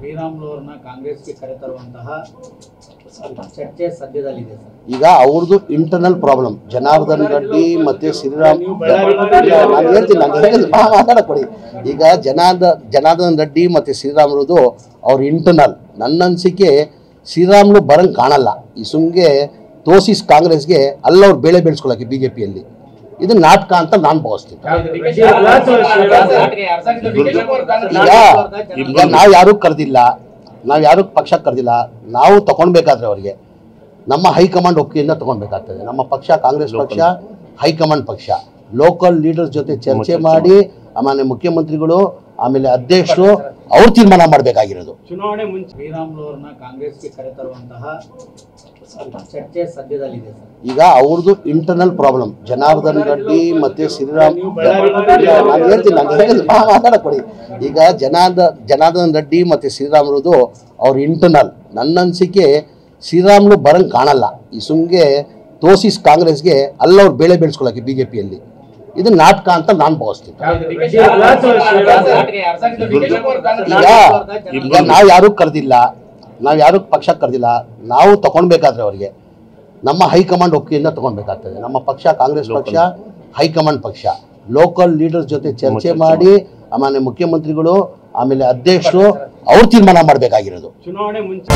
ಶ್ರೀರಾಮುಲುರನ್ನ ಕಾಂಗ್ರೆಸ್ಗೆ ಕರೆತರುವಂತಹ ಚರ್ಚೆ ಸದ್ಯದಲ್ಲಿದೆ ಸರ್. ಈಗ ಅವ್ರದ್ದು ಇಂಟರ್ನಲ್ ಪ್ರಾಬ್ಲಮ್. ಜನಾರ್ದನ್ ರೆಡ್ಡಿ ಮತ್ತೆ ಶ್ರೀರಾಮ್ ಮಾತಾಡಕೊಡಿ. ಈಗ ಜನಾರ್ದನ್ ರೆಡ್ಡಿ ಮತ್ತೆ ಶ್ರೀರಾಮುಲುದು ಅವ್ರ ಇಂಟರ್ನಲ್. ನನ್ನ ಅನಿಸಿಕೆ ಶ್ರೀರಾಮುಲು ಬರಂಗ್ ಕಾಣಲ್ಲ. ಈ ಸುಮ್ಗೆ ತೋಸಿಸ್ ಕಾಂಗ್ರೆಸ್ಗೆ ಅಲ್ಲವ್ರು ಬೇಳೆ ಬೆಳೆಸ್ಕೊಳ್ಳೋಕೆ ಬಿಜೆಪಿಯಲ್ಲಿ. ಇದು ನಾಟಕ ಅಂತ ನಾನು ಭಾವಿಸ್ತೀನಿ. ಈಗ ನಾವು ಯಾರು ಕರೆದಿಲ್ಲ, ನಾವು ಯಾರು ಪಕ್ಷ ಕರೆದಿಲ್ಲ. ನಾವು ತಗೊಳ್ಬೇಕಾದ್ರೆ ಅವರಿಗೆ ನಮ್ಮ ಹೈಕಮಾಂಡ್ ಒಪ್ಪಿಗೆಯಿಂದ ತಗೊಳ್ಬೇಕಾಗ್ತದೆ. ನಮ್ಮ ಪಕ್ಷ ಕಾಂಗ್ರೆಸ್ ಪಕ್ಷ ಹೈಕಮಾಂಡ್ ಪಕ್ಷ. ಲೋಕಲ್ ಲೀಡರ್ಸ್ ಜೊತೆ ಚರ್ಚೆ ಮಾಡಿ ಆಮೇಲೆ ಮುಖ್ಯಮಂತ್ರಿಗಳು ಆಮೇಲೆ ಅಧ್ಯಕ್ಷರು ಅವ್ರು ತೀರ್ಮಾನ ಮಾಡಬೇಕಾಗಿರೋದು. ಚುನಾವಣೆ ಮುಂಚೆ ಶ್ರೀರಾಮುಲುರನ್ನ ಕಾಂಗ್ರೆಸ್ಗೆ ಕರೆತರುವಂತಹ ಚರ್ಚೆ ಸದ್ಯದಲ್ಲಿದೆ ಸರ್. ಈಗ ಅವ್ರದ್ದು ಇಂಟರ್ನಲ್ ಪ್ರಾಬ್ಲಮ್. ಜನಾರ್ದನ್ ರೆಡ್ಡಿ ಮತ್ತೆ ಶ್ರೀರಾಮ್ ಮಾತಾಡಕೊಡಿ. ಈಗ ಜನಾರ್ದನ್ ರೆಡ್ಡಿ ಮತ್ತೆ ಶ್ರೀರಾಮುಲುದು ಅವ್ರ ಇಂಟರ್ನಲ್. ನನ್ನ ಅನಿಸಿಕೆ ಶ್ರೀರಾಮುಲು ಬರಂಗ್ ಕಾಣಲ್ಲ. ಈ ಸುಮ್ಗೆ ತೋಸಿಸ್ ಕಾಂಗ್ರೆಸ್ಗೆ ಅಲ್ಲವ್ರು ಬೇಳೆ ಬೆಳೆಸ್ಕೊಳ್ಳೋಕೆ ಬಿಜೆಪಿಯಲ್ಲಿ. ಇದು ನಾಟಕ ಅಂತ ನಾನು ಭಾವಿಸ್ತೀನಿ. ಈಗ ನಾವು ಯಾರು ಕರೆದಿಲ್ಲ, ನಾವು ಯಾರು ಪಕ್ಷ ಕರೆದಿಲ್ಲ. ನಾವು ತಗೊಳ್ಬೇಕಾದ್ರೆ ಅವರಿಗೆ ನಮ್ಮ ಹೈಕಮಾಂಡ್ ಒಪ್ಪಿಗೆಯಿಂದ ತಗೊಳ್ಬೇಕಾಗ್ತದೆ. ನಮ್ಮ ಪಕ್ಷ ಕಾಂಗ್ರೆಸ್ ಪಕ್ಷ ಹೈಕಮಾಂಡ್ ಪಕ್ಷ. ಲೋಕಲ್ ಲೀಡರ್ಸ್ ಜೊತೆ ಚರ್ಚೆ ಮಾಡಿ ಆಮೇಲೆ ಮುಖ್ಯಮಂತ್ರಿಗಳು ಆಮೇಲೆ ಅಧ್ಯಕ್ಷರು ಅವ್ರು ತೀರ್ಮಾನ ಮಾಡಬೇಕಾಗಿರೋದು. ಚುನಾವಣೆ ಮುಂಚೆ